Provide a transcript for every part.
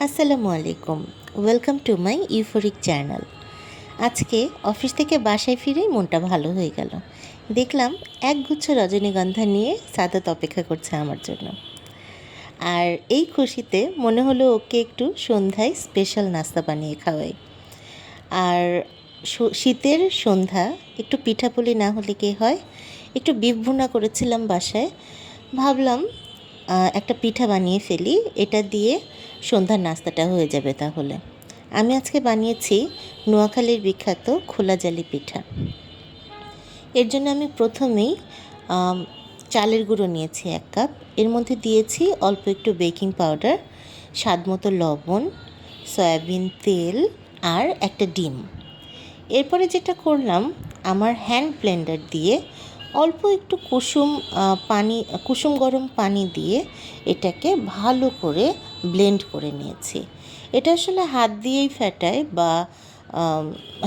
আসসালামু আলাইকুম, welcome to my euphoric channel. আজকে অফিস থেকে বাসায় ফিরেই মনটা ভালো হয়ে গেল। দেখলাম একগুচ্ছ রজনীগন্ধা নিয়ে সাদাত অপেক্ষা করছে আমার জন্য। আর এই খুশিতে মনে হলো ওকে একটু সন্ধ্যায় স্পেশাল নাস্তা বানিয়ে খাওয়াই। আর শীতের সন্ধ্যা, একটু পিঠাপুলি না হলে কি হয়, একটু বিফ ভুনা করেছিলাম বাসায়। ভাবলাম একটা পিঠা বানিয়ে ফেলি, এটা দিয়ে সন্ধ্যার নাস্তাটা হয়ে যাবে। তাহলে আমি আজকে বানিয়েছি নোয়াখালীর বিখ্যাত খোলাজালি পিঠা। এর জন্য আমি প্রথমেই চালের গুঁড়ো নিয়েছি 1 কাপ। এর মধ্যে দিয়েছি অল্প একটু বেকিং পাউডার, স্বাদমতো লবণ, সয়াবিন তেল আর একটা ডিম। এরপরে যেটা করলাম, আমার হ্যান্ড ব্লেন্ডার দিয়ে অল্প একটু কুসুম গরম পানি দিয়ে এটাকে ভালো করে ব্লেন্ড করে নিয়েছি। এটা আসলে হাত দিয়েই ফেটায় বা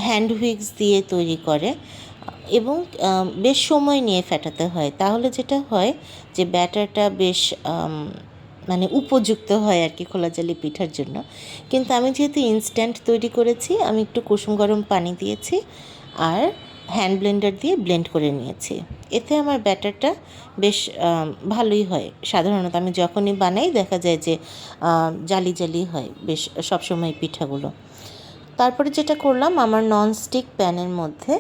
হ্যান্ড হুইক্স দিয়ে তৈরি করে, এবং বেশ সময় নিয়ে ফেটাতে হয়। তাহলে যেটা হয় যে ব্যাটারটা বেশ মানে উপযুক্ত হয় আর কি খোলাজালি পিঠার জন্য। কিন্তু আমি যেহেতু ইনস্ট্যান্ট তৈরি করেছি, আমি একটু কুসুম গরম পানি দিয়েছি আর হ্যান্ড ব্লেন্ডার দিয়ে ব্লেন্ড করে নিয়েছি। এতে আমার ব্যাটারটা বেশ ভালোই হয়। সাধারণত আমি যখনই বানাই দেখা যায় যে জালি জালি হয় বেশ সবসময় পিঠাগুলো। তারপরে যেটা করলাম, আমার ননস্টিক প্যানের মধ্যে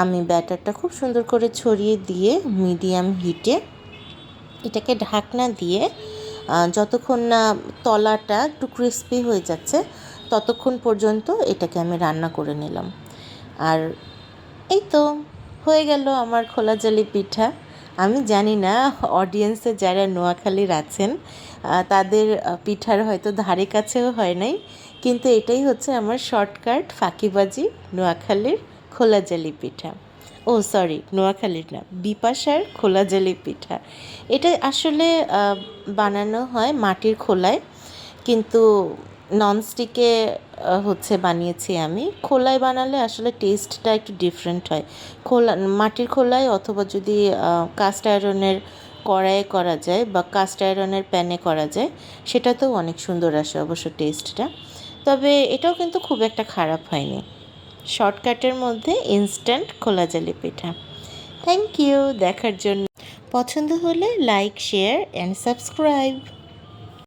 আমি ব্যাটারটা খুব সুন্দর করে ছড়িয়ে দিয়ে মিডিয়াম হিটে এটাকে ঢাকনা দিয়ে যতক্ষণ না তলাটা একটু ক্রিস্পি হয়ে যাচ্ছে ততক্ষণ পর্যন্ত এটাকে আমি রান্না করে নিলাম। আর এই তো হয়ে গেল আমার খোলাজালি পিঠা। আমি জানি না অডিয়েন্সে যারা নোয়াখালীর আছেন তাদের পিঠার হয়তো ধারে কাছেও হয় নাই, কিন্তু এটাই হচ্ছে আমার শর্টকাট ফাঁকিবাজি নোয়াখালীর খোলাজালি পিঠা। ও সরি, নোয়াখালীর না, বিপাশার খোলাজালি পিঠা। এটা আসলে বানানো হয় মাটির খোলায়, কিন্তু ননস্টিকে হচ্ছে বানিয়েছি আমি। খোলায় বানালে আসলে টেস্টটা একটু ডিফারেন্ট হয়। মাটির খোলায় অথবা যদি কাস্ট আয়রনের কড়াইয়ে করা যায় বা কাস্ট আয়রনের প্যানে করা যায়, সেটাতেও অনেক সুন্দর আসে অবশ্য টেস্টটা। তবে এটাও কিন্তু খুব একটা খারাপ হয়নি। শর্টকাটের মধ্যে ইনস্ট্যান্ট খোলাজালি পিঠা। থ্যাংক ইউ দেখার জন্য। পছন্দ হলে লাইক, শেয়ার অ্যান্ড সাবস্ক্রাইব।